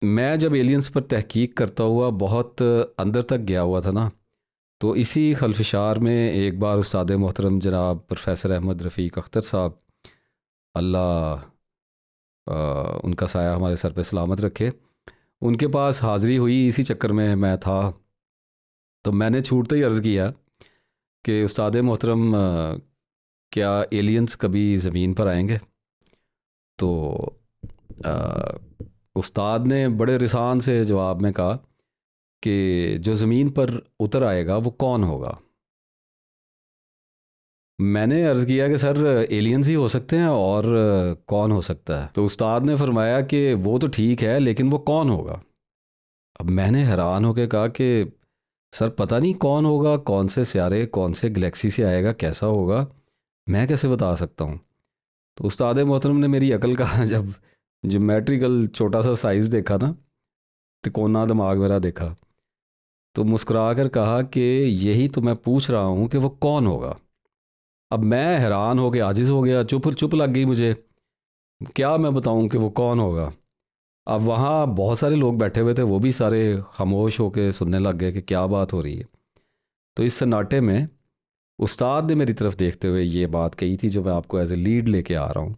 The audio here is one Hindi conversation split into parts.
मैं जब एलियंस पर तहकीक करता हुआ बहुत अंदर तक गया हुआ था ना, तो इसी खलफशार में एक बार उस्ताद मोहतरम जनाब प्रोफेसर अहमद रफ़ीक अख्तर साहब, अल्लाह उनका साया हमारे सर पे सलामत रखे, उनके पास हाज़िरी हुई। इसी चक्कर में मैं था, तो मैंने छूटते ही अर्ज़ किया कि उस्ताद मोहतरम, क्या एलियंस कभी ज़मीन पर आएंगे? तो अ, उस्ताद ने बड़े रिसान से जवाब में कहा कि जो ज़मीन पर उतर आएगा वो कौन होगा? मैंने अर्ज़ किया कि सर एलियंस ही हो सकते हैं, और कौन हो सकता है? तो उस्ताद ने फरमाया कि वो तो ठीक है, लेकिन वो कौन होगा? अब मैंने हैरान होकर कहा कि सर पता नहीं कौन होगा, कौन से सियारे, कौन से गैलेक्सी से आएगा, कैसा होगा, मैं कैसे बता सकता हूँ? तो उस्ताद मोहतरम ने मेरी अकल का जब ज्योमेट्रिकल छोटा सा साइज़ देखा ना, तिकोना दिमाग मेरा देखा, तो मुस्कुरा कर कहा कि यही तो मैं पूछ रहा हूँ कि वो कौन होगा। अब मैं हैरान हो के आजिज़ हो गया, चुप चुप लग गई मुझे, क्या मैं बताऊँ कि वो कौन होगा। अब वहाँ बहुत सारे लोग बैठे हुए थे, वो भी सारे खामोश होके सुनने लग गए कि क्या बात हो रही है। तो इस सन्नाटे में उस्ताद ने मेरी तरफ देखते हुए ये बात कही थी, जो मैं आपको एज ए लीड लेके आ रहा हूँ,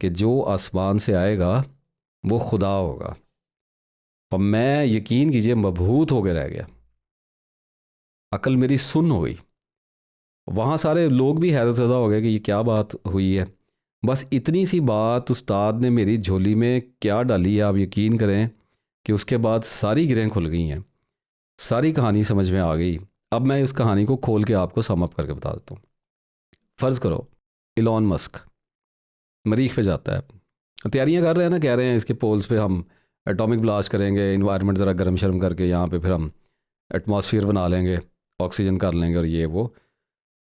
कि जो आसमान से आएगा वो खुदा होगा। और मैं, यकीन कीजिए, मबहूत होकर रह गया, अकल मेरी सुन्न हो गई। वहाँ सारे लोग भी हैरत ज़दा हो गए कि ये क्या बात हुई है। बस इतनी सी बात उस्ताद ने मेरी झोली में क्या डाली है, आप यकीन करें कि उसके बाद सारी गिरें खुल गई हैं, सारी कहानी समझ में आ गई। अब मैं इस कहानी को खोल के आपको सम अप करके बता देता हूँ। फ़र्ज़ करो इलॉन मस्क मरीख पे जाता है, तैयारियां कर रहे हैं ना, कह रहे हैं इसके पोल्स पे हम एटॉमिक ब्लास्ट करेंगे, इन्वायरमेंट ज़रा गर्म शर्म करके यहाँ पे फिर हम एटमॉस्फेयर बना लेंगे, ऑक्सीजन कर लेंगे और ये वो।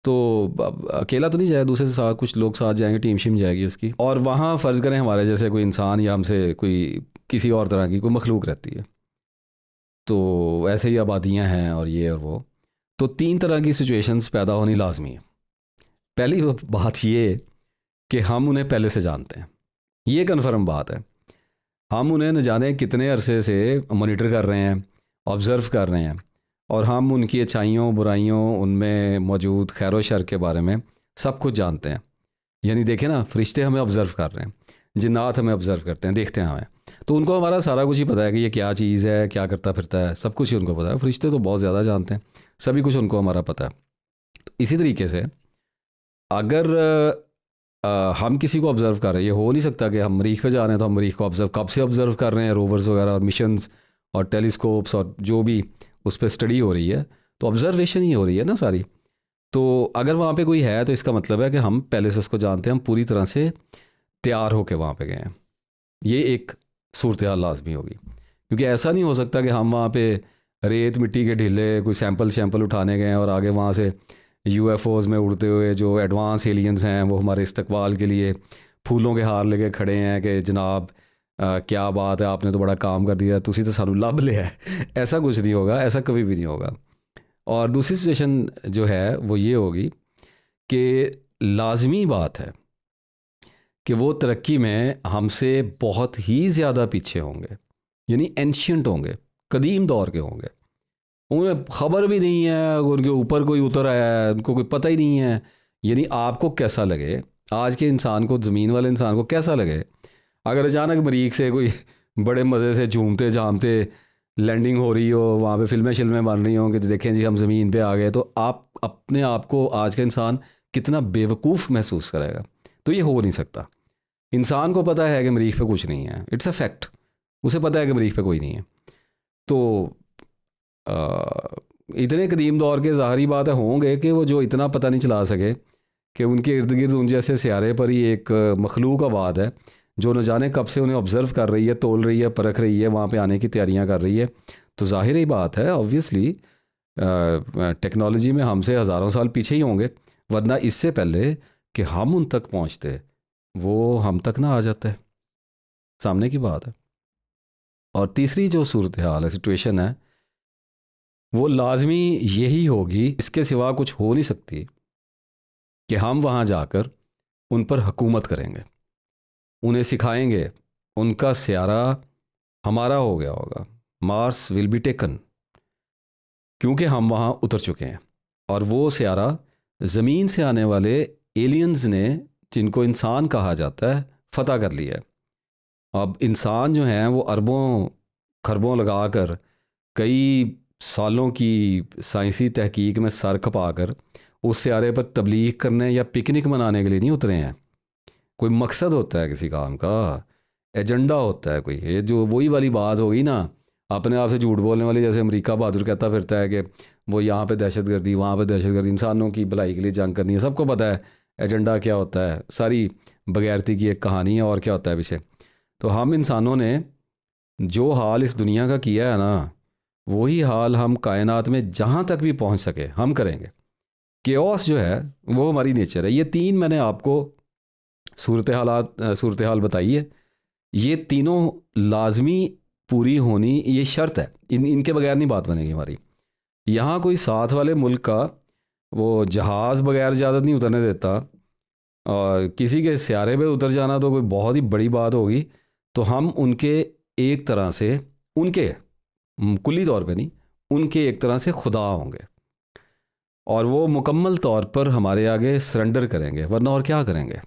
तो अब अकेला तो नहीं जाएगा, दूसरे साथ कुछ लोग साथ जाएंगे, टीम शीम जाएगी उसकी, और वहाँ फ़र्ज़ करें हमारे जैसे कोई इंसान या हमसे कोई किसी और तरह की कोई मखलूक रहती है, तो ऐसे ही आबादियाँ हैं और ये और वो। तो तीन तरह की सिचुएशंस पैदा होनी लाजमी है। पहली बात ये कि हम उन्हें पहले से जानते हैं, ये कन्फर्म बात है। हम उन्हें न जाने कितने अरसे से मॉनिटर कर रहे हैं, ऑब्ज़र्व कर रहे हैं, और हम उनकी अच्छाइयों बुराइयों, उनमें मौजूद खैर व शर के बारे में सब कुछ जानते हैं। यानी देखें ना, फरिश्ते हमें ऑब्ज़र्व कर रहे हैं, जिन्नात हमें ऑब्ज़र्व करते हैं, देखते हैं हमें, तो उनको हमारा सारा कुछ ही पता है कि ये क्या चीज़ है, क्या करता फिरता है, सब कुछ ही उनको पता है। फरिश्ते तो बहुत ज़्यादा जानते हैं, सभी कुछ उनको हमारा पता है। तो इसी तरीके से अगर हम किसी को ऑब्ज़र्व कर रहे हैं, ये हो नहीं सकता कि हम मरीख पे जा रहे हैं तो हम मरीख को ऑब्ज़र्व कब से ऑब्ज़र्व कर रहे हैं, रोवर्स वगैरह और मिशंस और टेलीस्कोप्स और जो भी उस पर स्टडी हो रही है, तो ऑब्ज़र्वेशन ही हो रही है ना सारी। तो अगर वहाँ पे कोई है तो इसका मतलब है कि हम पहले से उसको जानते हैं, हम पूरी तरह से तैयार होकर वहाँ पे गए हैं। ये एक सूरत हाल लाजमी होगी, क्योंकि ऐसा नहीं हो सकता कि हम वहाँ पे रेत मिट्टी के ढीले कोई सैंपल शैंपल उठाने गए और आगे वहाँ से यूएफओज में उड़ते हुए जो एडवांस एलियंस हैं वो हमारे इस्तकबाल के लिए फूलों के हार लेके खड़े हैं कि जनाब क्या बात है, आपने तो बड़ा काम कर दिया, तुसी तो सानू लब लिया है। ऐसा कुछ नहीं होगा, ऐसा कभी भी नहीं होगा। और दूसरी सिचुएशन जो है वो ये होगी कि लाजमी बात है कि वो तरक्की में हमसे बहुत ही ज़्यादा पीछे होंगे, यानी एंशियंट होंगे, कदीम दौर के होंगे। उन्हें खबर भी नहीं है, उनके ऊपर कोई उतर आया है, उनको कोई पता ही नहीं है। यानी आपको कैसा लगे, आज के इंसान को, ज़मीन वाले इंसान को कैसा लगे अगर अचानक मरीख से कोई बड़े मज़े से झूमते झामते लैंडिंग हो रही हो, वहाँ पे फिल्में शिल्में बन रही हों कि देखें जी हम ज़मीन पे आ गए, तो आप अपने आप को, आज का इंसान कितना बेवकूफ़ महसूस करेगा। तो ये हो नहीं सकता। इंसान को पता है कि मरीख पे कुछ नहीं है, इट्स अ फैक्ट, उसे पता है कि मरीख पे कोई नहीं है। तो इतने कदीम दौर के ज़ाहरी बात है होंगे कि वो जो इतना पता नहीं चला सके कि उनके इर्द गिर्द उन जैसे सियारे पर ही एक मखलूक आबाद है जो न जाने कब से उन्हें ऑब्ज़र्व कर रही है, तोल रही है, परख रही है, वहाँ पे आने की तैयारियाँ कर रही है। तो ज़ाहिर ही बात है, ऑब्वियसली टेक्नोलॉजी में हमसे हज़ारों साल पीछे ही होंगे, वरना इससे पहले कि हम उन तक पहुँचते वो हम तक ना आ जाते, सामने की बात है। और तीसरी जो सूरत हाल है, सिचुएशन है, वो लाजमी यही होगी, इसके सिवा कुछ हो नहीं सकती, कि हम वहाँ जाकर उन पर हुकूमत करेंगे, उन्हें सिखाएंगे, उनका स्यारा हमारा हो गया होगा, मार्स विल बी टेकन, क्योंकि हम वहाँ उतर चुके हैं। और वो सियारा ज़मीन से आने वाले एलियंस ने, जिनको इंसान कहा जाता है, फ़तह कर लिया है। अब इंसान जो हैं वो अरबों खरबों लगाकर, कई सालों की साइंसी तहकीक में सर खपाकर उस सियारे पर तबलीग करने या पिकनिक मनाने के लिए नहीं उतरे हैं। कोई मकसद होता है किसी काम का, एजेंडा होता है कोई। ये जो वही वाली बात होगी ना, अपने आप से झूठ बोलने वाली, जैसे अमेरिका बहादुर कहता फिरता है कि वो यहाँ पे दहशतगर्दी, वहाँ पे दहशतगर्दी, इंसानों की भलाई के लिए जंग करनी है। सबको पता है एजेंडा क्या होता है, सारी बगैरती की एक कहानी है और क्या होता है पीछे। तो हम इंसानों ने जो हाल इस दुनिया का किया है ना, वही हाल हम कायनात में जहाँ तक भी पहुँच सके हम करेंगे। केओस जो है वो हमारी नेचर है। ये तीन मैंने आपको सूरत हाल बताई है। ये तीनों लाजमी पूरी होनी ये शर्त है, इनके बगैर नहीं बात बनेगी हमारी। यहाँ कोई साथ वाले मुल्क का वो जहाज़ बगैर इजाज़त नहीं उतरने देता, और किसी के सियारे पे उतर जाना तो कोई बहुत ही बड़ी बात होगी। तो हम उनके एक तरह से, उनके कुल्ली तौर पे नहीं, उनके एक तरह से खुदा होंगे, और वो मुकम्मल तौर पर हमारे आगे सरेंडर करेंगे। वरना और क्या करेंगे?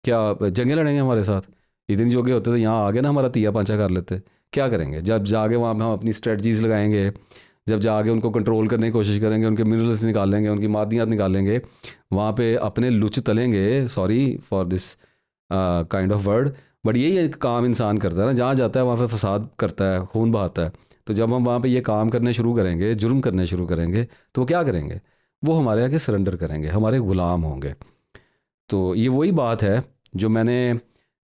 क्या जंगें लड़ेंगे हमारे साथ? इतनी जोगे होते तो यहाँ आगे ना हमारा तिया पांचा कर लेते। क्या करेंगे? जब जाके वहाँ पे हम अपनी स्ट्रेटजीज लगाएंगे, जब जाके उनको कंट्रोल करने की कोशिश करेंगे, उनके मिनरल्स निकालेंगे, उनकी मादियात निकालेंगे, वहाँ पे अपने लुच तलेंगे, sorry for this kind of word, but यही एक काम इंसान करता है ना, जहाँ जाता है वहाँ पे फसाद करता है, खून बहाता है। तो जब हम वहाँ पे ये काम करने शुरू करेंगे, जुर्म करने शुरू करेंगे, तो वो क्या करेंगे? वो हमारे आगे सरेंडर करेंगे, हमारे ग़ुलाम होंगे। तो ये वही बात है जो मैंने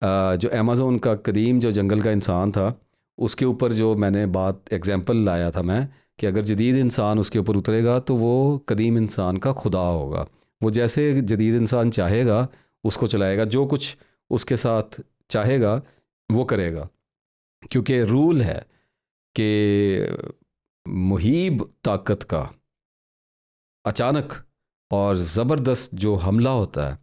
जो अमेज़ोन का कदीम जो जंगल का इंसान था, उसके ऊपर जो मैंने बात एग्जांपल लाया था मैं, कि अगर जदीद इंसान उसके ऊपर उतरेगा तो वो कदीम इंसान का खुदा होगा। वो जैसे जदीद इंसान चाहेगा उसको चलाएगा, जो कुछ उसके साथ चाहेगा वो करेगा। क्योंकि रूल है कि मुहीब ताकत का अचानक और ज़बरदस्त जो हमला होता है,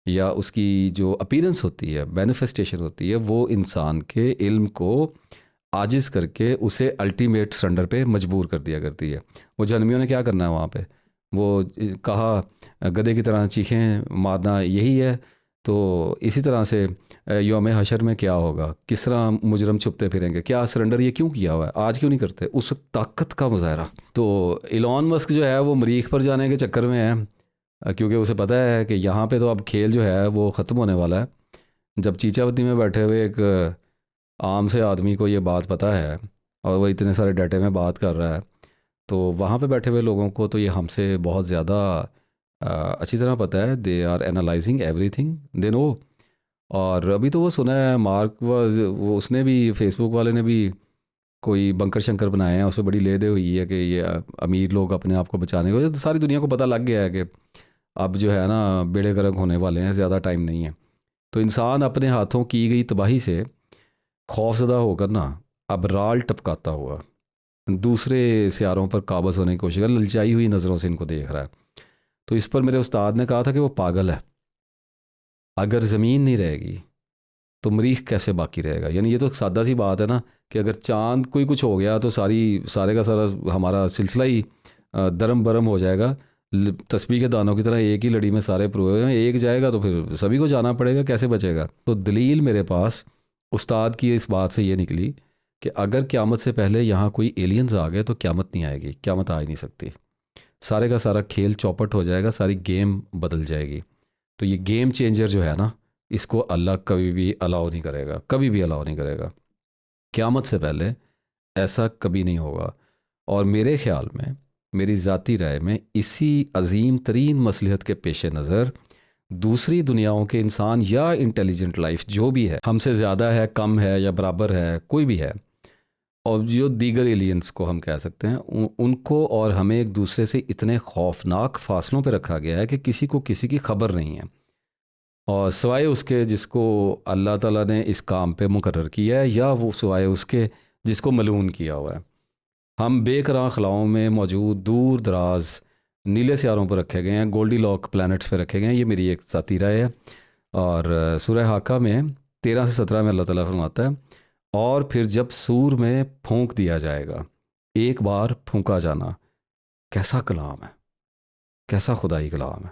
या उसकी जो अपीयरेंस होती है, मैनिफेस्टेशन होती है, वो इंसान के इल्म को आजिज़ करके उसे अल्टीमेट सरेंडर पे मजबूर कर दिया करती है। वो जहन्नमियों ने क्या करना है वहाँ पे? वो कहा गधे की तरह चीखें मारना यही है। तो इसी तरह से यौम हशर में क्या होगा, किस तरह मुजरम छुपते फिरेंगे, क्या सरेंडर ये क्यों किया हुआ है, आज क्यों नहीं करते? उस ताकत का मुजाहरा। तो इलॉन मस्क जो है वो मरीख पर जाने के चक्कर में है, क्योंकि उसे पता है कि यहाँ पे तो अब खेल जो है वो ख़त्म होने वाला है। जब चीचावती में बैठे हुए एक आम से आदमी को ये बात पता है, और वो इतने सारे डाटे में बात कर रहा है, तो वहाँ पे बैठे हुए लोगों को तो ये हमसे बहुत ज़्यादा अच्छी तरह पता है। They are analysing everything, they know. और अभी तो वो सुना है मार्क वो उसने भी, फेसबुक वाले ने भी कोई बंकर शंकर बनाए हैं, उसमें बड़ी ले दे हुई है कि ये अमीर लोग अपने आप को बचाने को, तो सारी दुनिया को पता लग गया है कि अब जो है ना बेड़े गर्क होने वाले हैं, ज़्यादा टाइम नहीं है। तो इंसान अपने हाथों की गई तबाही से खौफजदा होकर ना अब राल टपकाता हुआ दूसरे सियारों पर काबज़ होने की कोशिश कर, ललचाई हुई नज़रों से इनको देख रहा है। तो इस पर मेरे उस्ताद ने कहा था कि वो पागल है। अगर ज़मीन नहीं रहेगी तो मरीख कैसे बाकी रहेगा? यानी ये तो एक सादा सी बात है ना, कि अगर चांद कोई कुछ हो गया तो सारे का सारा हमारा सिलसिला ही दरम बरम हो जाएगा। तस्बीह के दानों की तरह एक ही लड़ी में सारे पुरोए हैं, एक जाएगा तो फिर सभी को जाना पड़ेगा, कैसे बचेगा? तो दलील मेरे पास उस्ताद की इस बात से ये निकली कि अगर क़यामत से पहले यहाँ कोई एलियंस आ गए तो क़यामत नहीं आएगी, क़यामत आ ही नहीं सकती। सारे का सारा खेल चौपट हो जाएगा, सारी गेम बदल जाएगी। तो ये गेम चेंजर जो है ना, इसको अल्लाह कभी भी अलाउ नहीं करेगा, कभी भी अलाउ नहीं करेगा। क़यामत से पहले ऐसा कभी नहीं होगा। और मेरे ख़्याल में, मेरी ज़ाती राय में, इसी अजीम तरीन मसलहत के पेश नज़र दूसरी दुनियाओं के इंसान या इंटेलिजेंट लाइफ जो भी है, हमसे ज़्यादा है, कम है या बराबर है, कोई भी है, और जो दीगर एलियंस को हम कह सकते हैं, उनको और हमें एक दूसरे से इतने खौफनाक फासलों पर रखा गया है कि किसी को किसी की खबर नहीं है, और सिवाय उसके जिसको अल्लाह ताला ने इस काम पे मुकर्रर किया है, या वो सिवाय उसके जिसको मलून किया हुआ है। हम बेकरां खलाओं में मौजूद दूर दराज नीले सियारों पर रखे गए हैं, गोल्डी लॉक प्लैनेट्स पर रखे गए हैं। ये मेरी एक ज़ाती राय है। और सूरह हाका में 13 से 17 में अल्लाह ताला फरमाता है, और फिर जब सूर में फूंक दिया जाएगा, एक बार फूंका जाना, कैसा कलाम है, कैसा खुदाई कलाम है।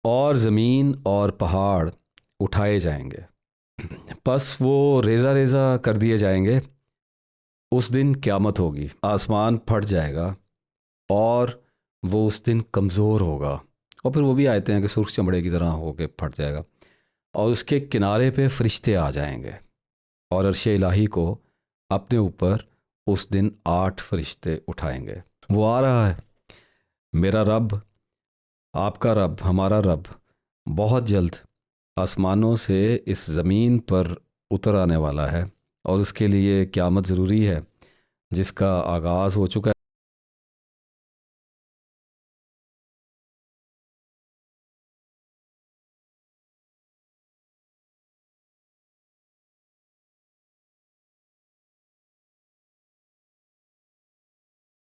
और ज़मीन और पहाड़ उठाए जाएंगे, बस वो रेज़ा रेज़ा कर दिए जाएंगे। उस दिन क़यामत होगी, आसमान फट जाएगा और वो उस दिन कमज़ोर होगा। और फिर वो भी आयते हैं कि सुर्ख चमड़े की तरह होके फट जाएगा। और उसके किनारे पे फरिश्ते आ जाएंगे और अर्श इलाही को अपने ऊपर उस दिन 8 फरिश्ते उठाएंगे। वो आ रहा है, मेरा रब, आपका रब, हमारा रब बहुत जल्द आसमानों से इस ज़मीन पर उतर आने वाला है। और उसके लिए क़यामत ज़रूरी है, जिसका आगाज़ हो चुका है।